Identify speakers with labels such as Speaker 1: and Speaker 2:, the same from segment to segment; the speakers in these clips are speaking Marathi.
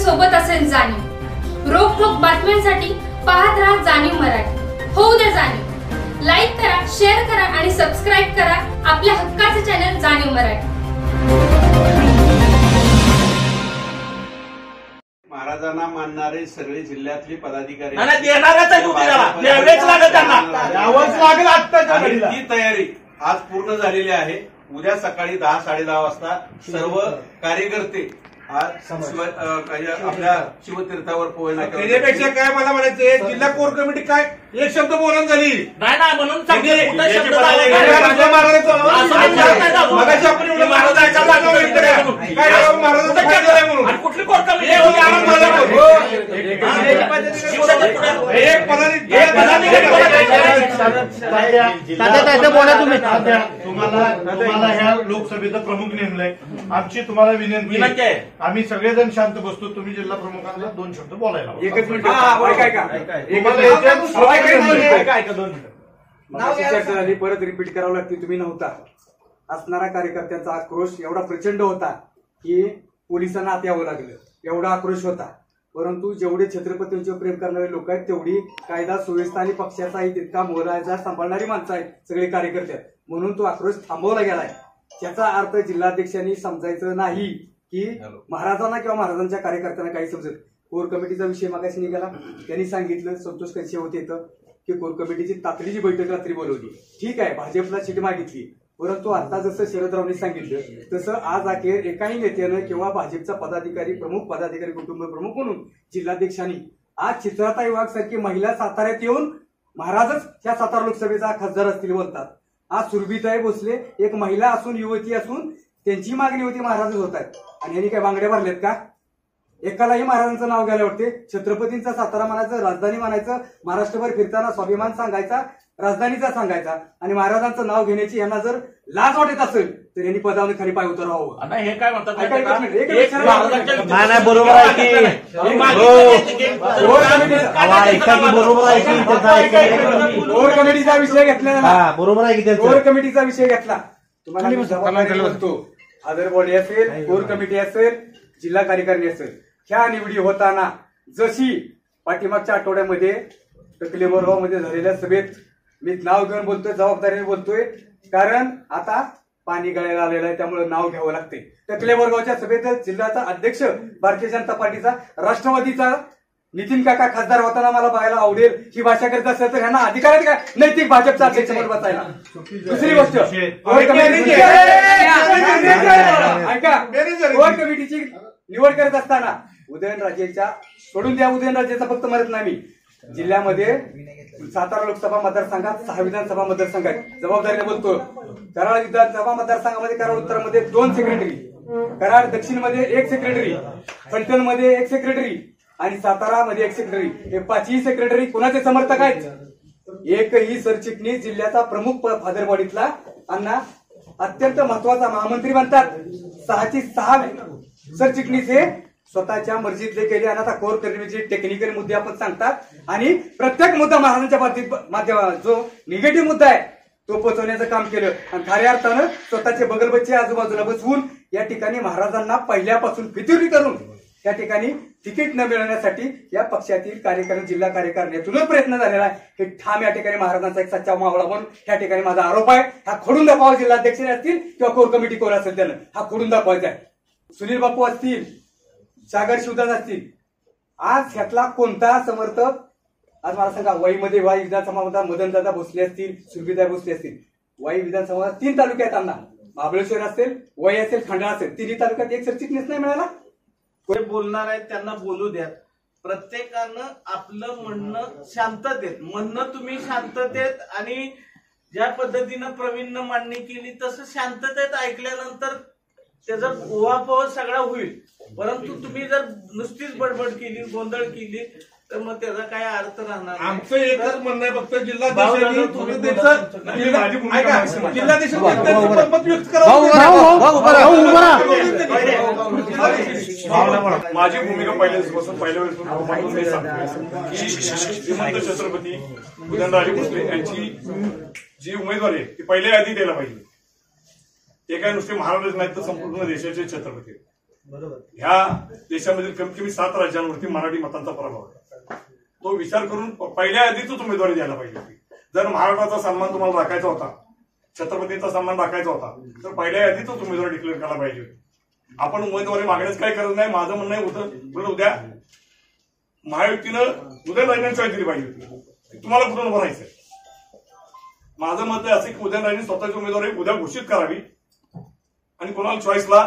Speaker 1: सोबत असेल जाणीव। रोखोक बातम्यांसाठी पाहत राहा जाणीव मराठी। होऊ दे जाणीव। लाईक करा, शेअर करा आणि सबस्क्राईब करा आपल्या हक्काचे चॅनल जाणीव मराठी।
Speaker 2: महाराजांना मानणारे सगळे जिल्ह्यातले पदाधिकारी ती तयारी आज पूर्ण झालेली आहे। उद्या सकाळी 10-10:30 वाजता सर्व कार्यकर्ते आपल्या शिवतीर्थावर पोहोचणार।
Speaker 3: त्याच्यापेक्षा काय मला म्हणायचंय, जिल्हा कोर कमिटी काय एक शब्द बोलून झाली नाही म्हणून कुठली कोर कमिटी
Speaker 4: तुम्हाला ह्या लोकसभेचं प्रमुख नेमलंय। आमची तुम्हाला विनंती आहे, आम्ही सगळेजण शांत बसतो, तुम्ही जिल्हा प्रमुखांना 2 शब्द बोलायला।
Speaker 3: एकच मिनिट
Speaker 5: चर्चा झाली, परत रिपीट करावं लागते। तुम्ही नव्हता, असणारा कार्यकर्त्यांचा आक्रोश एवढा प्रचंड होता की पोलिसांना आत यावं लागलं, एवढा आक्रोश होता। परंतु जेवढे छत्रपतींचे प्रेम करणारे लोक आहेत तेवढी कायदा सुव्यवस्था आणि पक्षाचाही तितका मोलाचा सांभाळणारी माणसं आहेत सगळे कार्यकर्ते, म्हणून तो आक्रोश थांबवला गेलाय। त्याचा अर्थ जिल्हाध्यक्षांनी समजायचं नाही की महाराजांना किंवा महाराजांच्या कार्यकर्त्यांना काही समजत। कोर कमिटीचा विषय मागाशी निघाला, त्यांनी सांगितलं संतोष कैसे होते इथं की कोर कमिटीची तातडीची बैठक रात्री बोलवली। ठीक आहे, भाजपला सीट मागितली, परंतु आता जसं शरदरावांनी सांगितलं तसं आज अखेर एकाही नेत्यानं किंवा भाजपचा पदाधिकारी कुटुंब प्रमुख म्हणून जिल्हाध्यक्षांनी आज चित्राताई वाघ सारखी महिला साताऱ्यात येऊन महाराजच त्या सातारा लोकसभेचा खासदार असतील बोलतात। आज सुरभीताई भोसले एक महिला असून युवती असून त्यांची मागणी होती महाराजच होत आहेत, आणि यांनी काय बांगड्या भरल्यात का? एकालाही महाराजांचं नाव घ्यायला वाटते। छत्रपतींचा सातारा मानायचं, राजधानी मानायचं, महाराष्ट्रभर फिरताना स्वाभिमान सांगायचा, राजधानीचा सांगायचा, आणि महाराजांचं नाव घेण्याची यांना जर लाज वाटत असेल तर यांनी पदावर खाली पाय उतरावं।
Speaker 3: हे काय म्हणतात,
Speaker 4: बरोबर आहे की
Speaker 5: कोर कमिटीचा विषय घेतला,
Speaker 4: बरोबर आहे की
Speaker 5: कोर कमिटीचा विषय घेतला। तुम्हाला अदर बॉडी असेल, कोर कमिटी असेल, जिल्हा कार्यकारिणी असेल, ह्या निवडी होताना जशी पाठीमागच्या आठवड्यामध्ये टकलेमोरगाव मध्ये झालेल्या सभेत मी नाव घेऊन बोलतोय, जबाबदारीने बोलतोय, कारण आता पाणी गळायला आलेलं आहे, त्यामुळे नाव घ्यावं लागते। टकलेमोरगावच्या सभेत जिल्ह्याचा अध्यक्ष भारतीय जनता पार्टीचा राष्ट्रवादीचा नितीन काका खासदार होताना मला बघायला आवडेल ही भाषा करत असेल तर ह्यांना अधिकार आहे का नैतिक भाजपचा अध्यक्ष म्हणून बसायला? दुसरी गोष्ट, ऐका, कोर कमिटीची निवड करत असताना उदयनराजेच्या सोडून द्या, उदयनराजेचा फक्त म्हणत नाही मी, जिल्ह्यामध्ये सातारा लोकसभा मतदारसंघात 6 विधानसभा मतदारसंघ आहेत, जबाबदारीने बोलतो। कराड विधानसभा मतदारसंघामध्ये कराड उत्तरमध्ये 2 सेक्रेटरी, कराड दक्षिणमध्ये 1 सेक्रेटरी, फलटणमध्ये 1 सेक्रेटरी आणि सातारामध्ये 1 सेक्रेटरी, हे 5ही सेक्रेटरी कुणाचे समर्थक आहेत? एकही सरचिटणीस जिल्ह्याचा प्रमुख फादर बॉडीतला अण्णा अत्यंत महत्वाचा महामंत्री बनतात। 6ची 6 सरचिटणीस हे स्वतःच्या मर्जीतले केले, आणि आता कोर कमिटीचे टेक्निकल मुद्दे आपण सांगतात, आणि प्रत्येक मुद्दा महाराजांच्या माध्यमात जो निगेटिव्ह मुद्दा आहे तो पोहोचवण्याचं काम केलं, आणि खऱ्या अर्थानं स्वतःचे बगलबच्चे आजूबाजूला बसवून या ठिकाणी महाराजांना पहिल्यापासून फितुरी करून त्या ठिकाणी तिकीट न मिळवण्यासाठी या पक्षातील कार्यकारिणी जिल्हा कार्यकारिणीतूनच प्रयत्न झालेला आहे। हे ठाम या ठिकाणी महाराजांचा एक सच्चा मावळा म्हणून या ठिकाणी माझा आरोप आहे। हा खोडून दाखवावा, जिल्हाध्यक्ष असतील किंवा कोर कमिटी कोण असेल त्यानं हा खोडून दाखवायचा आहे। सुनील बापू असतील, सागर शिवदास असतील, आज ह्यातला कोणता समर्थक आज मला सांगा? वाईमध्ये वाई विधानसभा मदनदादा भोसले असतील, सुरभीताई भोसले असतील, वाई विधानसभा 3 तालुक्यात त्यांना महाबळेश्वर असेल, वाई असेल, खंडाळा असेल, 3ही तालुक्यात एक सरचिटणीस नाही मिळाला।
Speaker 6: कोणी बोलणार आहेत त्यांना बोलू द्या, प्रत्येकानं आपलं म्हणणं शांततेत म्हणणं, तुम्ही शांततेत आणि ज्या पद्धतीनं प्रवीणनं मांडणी केली तसं शांततेत ऐकल्यानंतर त्याचा उहापोह सगळा होईल। परंतु तुम्ही जर नुसतीच बडबड केली, गोंधळ केली तर मग त्याचा काय अर्थ राहणार?
Speaker 3: आमचं एकच म्हणणं आहे, फक्त जिल्हाध्यक्षांनी मत व्यक्त करावं। माझी भूमिका पहिल्या वेळेस श्रीमंत छत्रपती उदयनराजे भोसले यांची जी उमेदवारी आहे ती पहिल्या यादी द्यायला पाहिजे। ते काय नुसते महाराजच नाहीत तर संपूर्ण देशाचे छत्रपती।
Speaker 7: ह्या देशामधील कमीत कमी 7 राज्यांवरती मराठी मतांचा प्रभाव आहे. तो विचार करून पहिल्या यादीतच उमेदवारी द्यायला पाहिजे होती. जर महाराष्ट्राचा सन्मान तुम्हाला राखायचा होता, छत्रपतींचा सन्मान राखायचा होता, तर पहिल्या यादीतच उमेदवारी डिक्लेअर करायला पाहिजे होती. आपण उमेदवारी मागण्याच काही करत नाही. माझं म्हणणं आहे उद्या महायुतीनं उदयनराजेंना चॉईस दिली पाहिजे होती. तुम्हाला कुठून उभं राहायचंय. माझं मत आहे असं की उदयनराजेंनी स्वतःची उमेदवारी उद्या घोषित करावी आणि कोणाला चॉईसला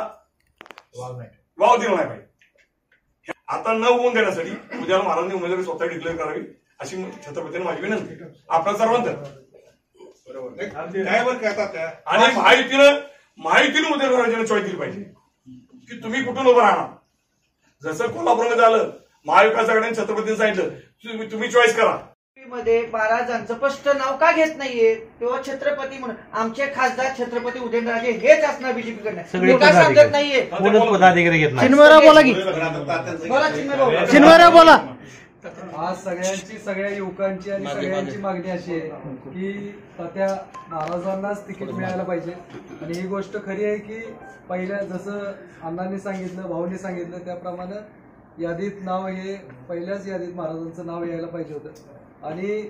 Speaker 7: वाव दिला नाही पाहिजे. आता न होऊन देण्यासाठी उद्याला महाराजांनी उमेदवारी स्वतः डिक्लेअर करावी अशी छत्रपतींनी माझी विनंती. आपल्या सर्वांचं आणि महायुतीनं उदयनराजेंना चॉईस दिली पाहिजे की तुम्ही कुठून उभं राहणार. जसं कोल्हापूरमध्ये आलं, महाविकास आघाडीने छत्रपतींनी सांगितलं तुम्ही चॉईस करा.
Speaker 8: मध्ये महाराजांचं स्पष्ट नाव का घेत नाहीये तेव्हा छत्रपती म्हणून आमचे खासदार छत्रपती उदयनराजे हेच असणार बीजेपीकडे का सांगत नाहीये.
Speaker 9: पदाधिकारी घेत नाही.
Speaker 8: चिन्मयराव बोला की बोला चिन्मयराव बोला.
Speaker 10: आज सगळ्या युवकांची आणि सगळ्यांची मागणी अशी आहे की तात्या महाराजांनाच तिकीट मिळायला पाहिजे. आणि ही गोष्ट खरी आहे की पहिल्या जसं अण्णांनी सांगितलं, भाऊंनी सांगितलं त्याप्रमाणे यादीत नाव हे पहिल्याच यादीत महाराजांचं नाव यायला पाहिजे होतं. आणि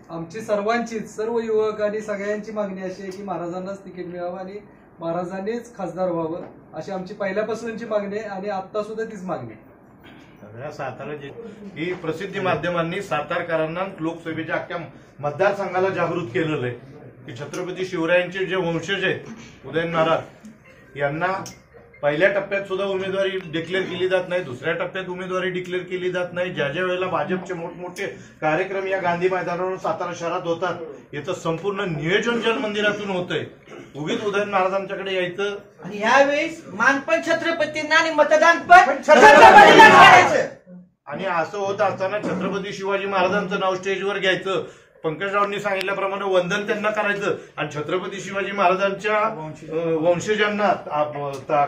Speaker 10: आमची सर्वांचीच सर्व युवक आणि सगळ्यांची मागणी अशी आहे की महाराजांनाच तिकीट मिळावं आणि महाराजांनीच खासदार व्हावं अशी आमची पहिल्यापासूनची मागणी आहे आणि आता सुद्धा तीच मागणी आहे.
Speaker 4: सातारा ही प्रसिद्धी माध्यमांनी सातारकरांना लोकसभेच्या अख्ख्या मतदारसंघाला जागृत केलेलं आहे की छत्रपती शिवरायांचे जे वंशज आहेत उदयन महाराज यांना पहिल्या टप्प्यात सुद्धा उमेदवारी डिक्लेअर केली जात नाही, दुसऱ्या टप्प्यात उमेदवारी डिक्लेअर केली जात नाही. ज्या ज्या वेळेला भाजपचे मोठमोठे कार्यक्रम या गांधी मैदानावर सातारा शहरात होतात याचं संपूर्ण नियोजन जल मंदिरातून होतंय. उगीच उदयन महाराजांच्याकडे यायचं
Speaker 8: आणि यावेळेस मानपण छत्रपतींना आणि मतदान पण छत्रपतींना करायचं.
Speaker 4: आणि असं होत असताना छत्रपती शिवाजी महाराजांचं नाव स्टेजवर घ्यायचं, पंकजरावांनी सांगितल्याप्रमाणे वंदन त्यांना करायचं आणि छत्रपती शिवाजी महाराजांच्या वंशजांना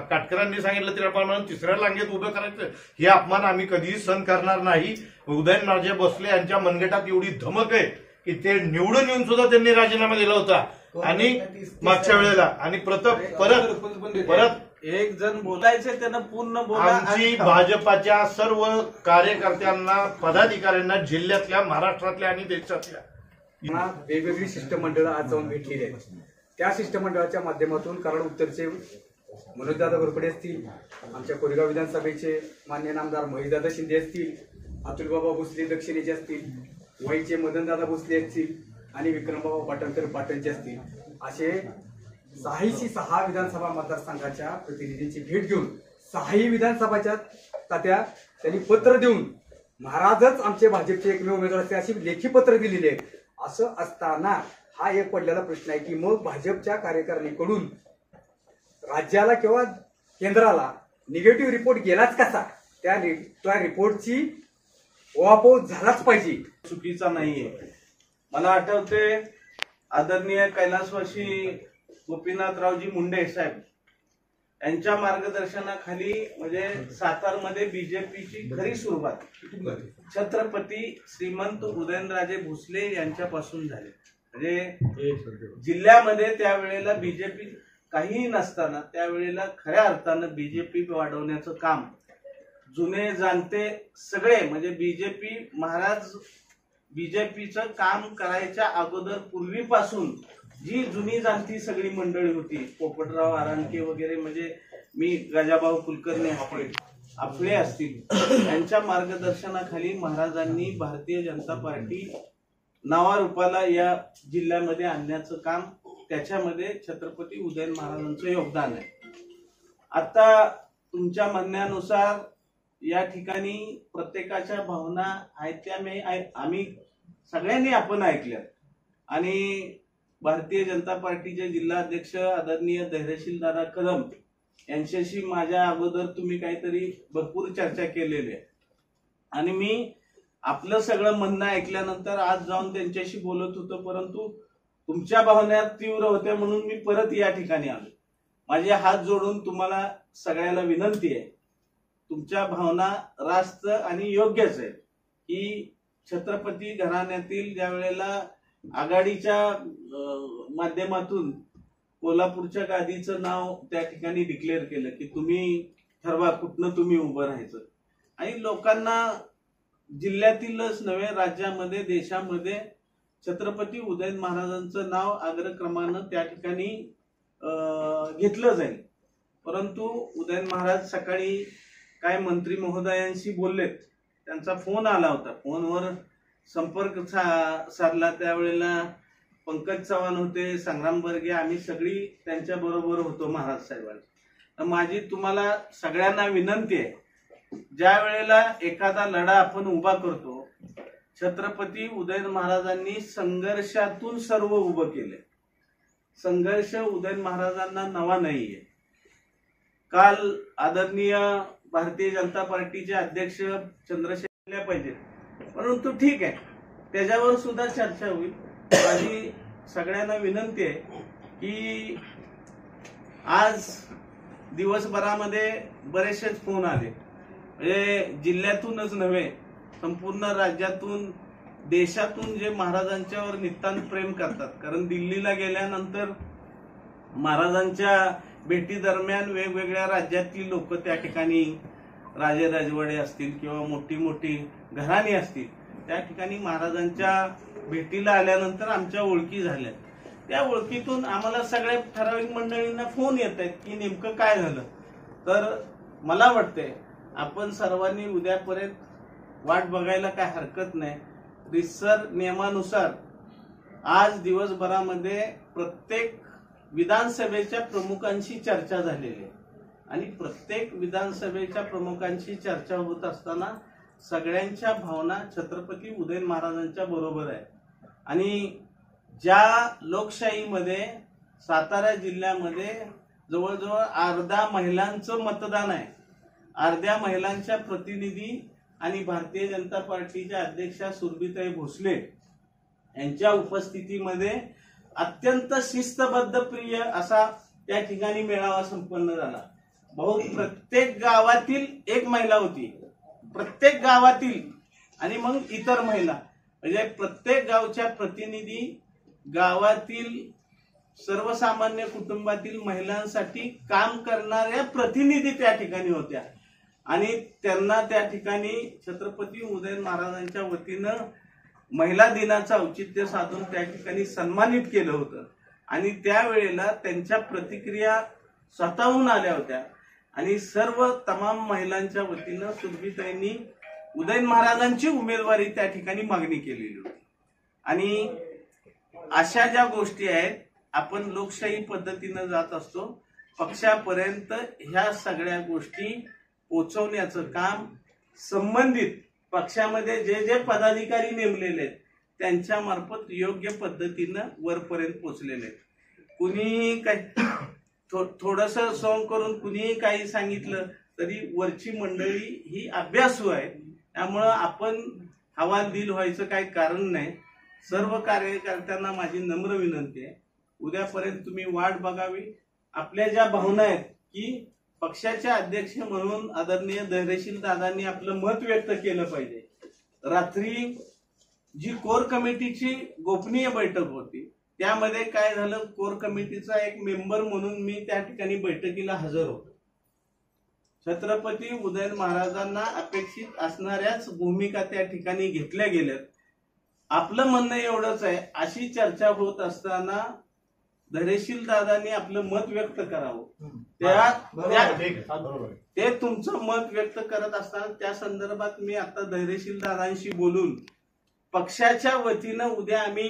Speaker 4: काटकरांनी सांगितलं त्याप्रमाणे तिसऱ्या रांगेत उभं करायचं. हे अपमान आम्ही कधीही सहन करणार नाही. उदयनराजे भोसले यांच्या मनगटात एवढी धमक आहे की ते निवडून येऊन सुद्धा त्यांनी राजीनामा दिला होता आणि मागच्या वेळेला आणि परत
Speaker 6: एक जण बोलायचे त्यानं पूर्ण बोला.
Speaker 4: आमची भाजपाच्या सर्व कार्यकर्त्यांना पदाधिकाऱ्यांना जिल्ह्यातल्या महाराष्ट्रातल्या आणि देशातल्या
Speaker 5: वेगवेगळी शिष्टमंडळं आज जाऊन भेटलेली आहेत. त्या शिष्टमंडळाच्या माध्यमातून कारण उत्तरचे मनोजदादा घोरपडे असतील, आमच्या कोरेगाव विधानसभेचे मान्य नामदार महेशदादा शिंदे असतील, अतुलबाबा भोसले दक्षिणेचे असतील, वाईचे मदनदादा भोसले असतील आणि विक्रमबाबा पाटणकर पाटणचे असतील, असे 6 विधानसभा मतदारसंघाच्या प्रतिनिधींची भेट घेऊन 6 विधानसभाच्या तात्या त्यांनी पत्र देऊन महाराजच आमचे भाजपचे एकमेव उमेदवार असते अशी लेखी पत्र दिलेली आहे. असं असताना हा एक पडलेला प्रश्न आहे की मग भाजपच्या कार्यकारिणीकडून राज्याला किंवा केंद्राला निगेटिव्ह रिपोर्ट गेलाच कसा. त्या रिपोर्टची उहापोह झालाच पाहिजे.
Speaker 6: चुकीचा नाहीये. मला आठवते आदरणीय कैलासवासी गोपीनाथरावजी मुंडे साहेब यांच्या मार्गदर्शनाखाली म्हणजे सातारमध्ये बीजेपीची खरी सुरुवात छत्रपती श्रीमंत उदयनराजे भोसले यांच्यापासून झाली. म्हणजे जिल्ह्यामध्ये त्यावेळेला बीजेपी काहीही नसताना त्यावेळेला खऱ्या अर्थानं बीजेपी वाढवण्याचं काम जुने जाणते सगळे म्हणजे बीजेपीचं काम करायच्या अगोदर पूर्वीपासून जी जुनी जाणती सगळी मंडळी होती, पोपटराव आरांके वगैरे म्हणजे मी गजाभाऊ कुलकर्णी आपले असतील यांच्या मार्गदर्शनाखाली महाराजांनी भारतीय जनता पार्टी नावारूपाला या जिल्ह्यामध्ये आणण्याचं काम त्याच्यामध्ये छत्रपती उदयन महाराजांचं योगदान आहे. आता तुमच्या म्हणण्यानुसार या ठिकाणी प्रत्येकाच्या भावना आहेत त्या आम्ही सगळ्यांनी आपण ऐकल्या आणि भारतीय जनता पार्टीचे जिल्हा अध्यक्ष आदरणीय धैर्यशील दादा कदम यांच्याशी माझ्या अगोदर तुम्ही काहीतरी भरपूर चर्चा केलेली आहे आणि मी आपलं सगळं म्हणणं ऐकल्यानंतर आज जाऊन त्यांच्याशी बोलत होतो, परंतु तुमच्या भावना तीव्र होत्या म्हणून मी परत या ठिकाणी आलो. माझे हात जोडून तुम्हाला सगळ्याला विनंती आहे, तुमच्या भावना रास्त आणि योग्यच आहे की छत्रपती घराण्यातील ज्या वेळेला आघाडीच्या माध्यमातून कोल्हापूरच्या गादीचं नाव त्या ठिकाणी डिक्लेअर केलं की तुम्ही ठरवा कुठनं तुम्ही उभं राहायचं. आणि लोकांना जिल्ह्यातीलच नव्हे राज्यामध्ये देशामध्ये छत्रपती उदयन महाराजांचं नाव अग्रक्रमानं त्या ठिकाणी घेतलं जाईल. परंतु उदयन महाराज सकाळी काय मंत्री महोदयांशी बोललेत, त्यांचा फोन आला होता, फोनवर संपर्क साधला, त्यावेळेला पंकज चव्हाण होते, संग्राम बर्गे, आम्ही सगळी त्यांच्या बरोबर होतो महाराज साहेबांची. माझी तुम्हाला सगळ्यांना विनंती आहे, ज्या वेळेला एखादा लढा आपण उभा करतो, छत्रपती उदयन महाराजांनी संघर्षातून सर्व उभं केले. संघर्ष उदयन महाराजांना नवा नाहीये. काल आदरणीय भारतीय जनता पार्टीचे अध्यक्ष चंद्रशेखर पाहिजेत, परंतु ठीक आहे, त्याच्यावर सुद्धा चर्चा होईल. माझी सगळ्यांना विनंती आहे की आज दिवसभरामध्ये बरेचसेच फोन आले, म्हणजे जिल्ह्यातूनच नव्हे संपूर्ण राज्यातून देशातून जे महाराजांच्यावर नितांत प्रेम करतात. कारण दिल्लीला गेल्यानंतर महाराजांच्या भेटी दरम्यान वेगवेगळ्या राज्यातील लोक त्या ठिकाणी, राजे राजवाडे असतील किंवा मोठी मोठी घराणी असतील, त्या ठिकाणी महाराजांच्या भेटीला आल्यानंतर आमच्या ओळखी झाल्या. त्या ओळखीतून आम्हाला सगळ्या ठराविक मंडळींना फोन येत आहेत की नेमकं काय झालं. तर मला वाटतंय आपण सर्वांनी उद्यापर्यंत वाट बघायला काय हरकत नाही. रितसर नियमानुसार आज दिवसभरामध्ये प्रत्येक विधानसभेच्या प्रमुखांशी चर्चा झालेली आहे आणि प्रत्येक विधानसभेच्या प्रमुखांशी चर्चा होत असताना सगळ्यांच्या भावना छत्रपती उदयन महाराजांच्या बरोबर आहे. आणि ज्या लोकशाहीमध्ये सातारा जिल्ह्यामध्ये जवळजवळ अर्ध्या महिलांचं मतदान आहे, अर्ध्या महिलांच्या प्रतिनिधी आणि भारतीय जनता पार्टीच्या अध्यक्षा सुरभीताई भोसले यांच्या उपस्थितीमध्ये अत्यंत शिस्तबद्ध प्रिय असा त्या ठिकाणी मेळावा संपन्न झाला. प्रत्येक गावातील एक महिला होती, प्रत्येक गावातील, आणि मग इतर महिला, म्हणजे प्रत्येक गावच्या प्रतिनिधी गावातील सर्वसामान्य कुटुंबातील महिलांसाठी काम करणाऱ्या प्रतिनिधी त्या ठिकाणी होत्या. आणि त्यांना त्या ठिकाणी छत्रपती उदयन महाराजांच्या वतीनं महिला दिनाचं औचित्य साधून त्या ठिकाणी सन्मानित केलं होतं. आणि त्यावेळेला त्यांच्या प्रतिक्रिया स्वतःहून आल्या होत्या आणि सर्व तमाम महिलांच्या वतीनं सुरभीताईंनी उदयन महाराजांची उमेदवारी त्या ठिकाणी मागणी केलेली होती. आणि अशा ज्या गोष्टी आहेत, आपण लोकशाही पद्धतीनं जात असतो, पक्षापर्यंत ह्या सगळ्या गोष्टी पोहोचवण्याचं काम संबंधित पक्षामध्ये जे जे पदाधिकारी नेमलेले आहेत त्यांच्या मार्फत योग्य पद्धतीनं वरपर्यंत पोहोचलेले आहेत. कुणीही काही थोडस सोंग करून कुणीही काही सांगितलं तरी वरची मंडळी ही अभ्यासू आहे, त्यामुळं आपण हवालदिल व्हायचं काही कारण नाही. सर्व कार्यकर्त्यांना माझी नम्र विनंती आहे, उद्यापर्यंत तुम्ही वाट बघावी. आपल्या ज्या भावना आहेत की पक्षाचे अध्यक्ष म्हणून आदरणीय धैर्यशील दादांनी आपलं मत व्यक्त केलं पाहिजे. रात्री जी कोर कमिटीची गोपनीय बैठक होती त्यामध्ये काय झालं, कोर कमिटीचा एक मेंबर म्हणून मी त्या ठिकाणी बैठकीला हजर होतो. छत्रपती उदयन महाराजांना अपेक्षित असणाऱ्याच भूमिका त्या ठिकाणी घेतल्या गेल्यात. आपलं म्हणणं एवढंच आहे, अशी चर्चा होत असताना धैर्यशील दादांनी आपलं मत व्यक्त करावं. ते तुमचं मत व्यक्त करत असताना त्या संदर्भात मी आता धैर्यशील दादांशी बोलून पक्षाच्या वतीनं उद्या आम्ही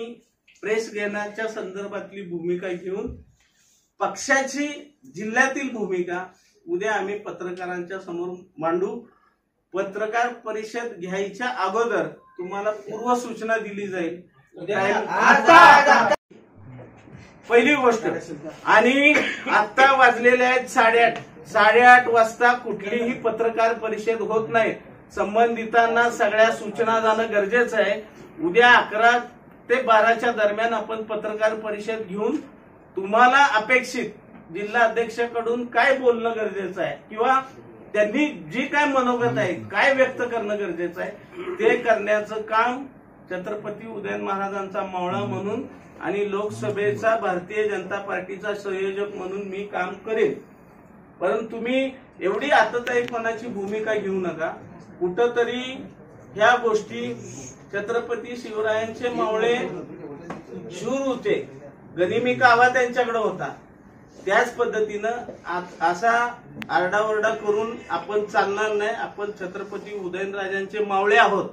Speaker 6: प्रेस घेण्याच्या संदर्भातली भूमिका घेऊन पक्षाची जिल्ह्यातील भूमिका उद्या आम्ही पत्रकारांच्या समोर मांडू. पत्रकार परिषद घ्यायच्या अगोदर तुम्हाला पूर्व सूचना दिली जाईल. पहिली गोष्ट, आणि आता वाजलेले आहेत 8:30 वाजता कुठलीही पत्रकार परिषद होत नाही. संबंधितांना सगळ्या सूचना जाणं गरजेचं आहे. उद्या 11 ते 12च्या दरम्यान आपण पत्रकार परिषद घेऊन तुम्हाला अपेक्षित जिल्हा अध्यक्षाकडून काय बोलणं गरजेचं आहे किंवा त्यांनी जी काय मनोगत आहे काय व्यक्त करणं गरजेचं आहे ते करण्याचं काम छत्रपती उदयन महाराजांचा मावळा म्हणून आणि लोकसभेचा भारतीय जनता पार्टीचा संयोजक म्हणून मी काम करेन. पण तुम्ही एवढी आतताईपणाची भूमिका घेऊ नका. कुठंतरी ह्या गोष्टी छत्रपती शिवरायांचे मावळे शूर होते, गनिमी कावा त्यांच्याकडे होता, त्याच पद्धतीनं असा आरडाओरडा करून आपण चालणार नाही. आपण छत्रपती उदयनराजांचे मावळे आहोत.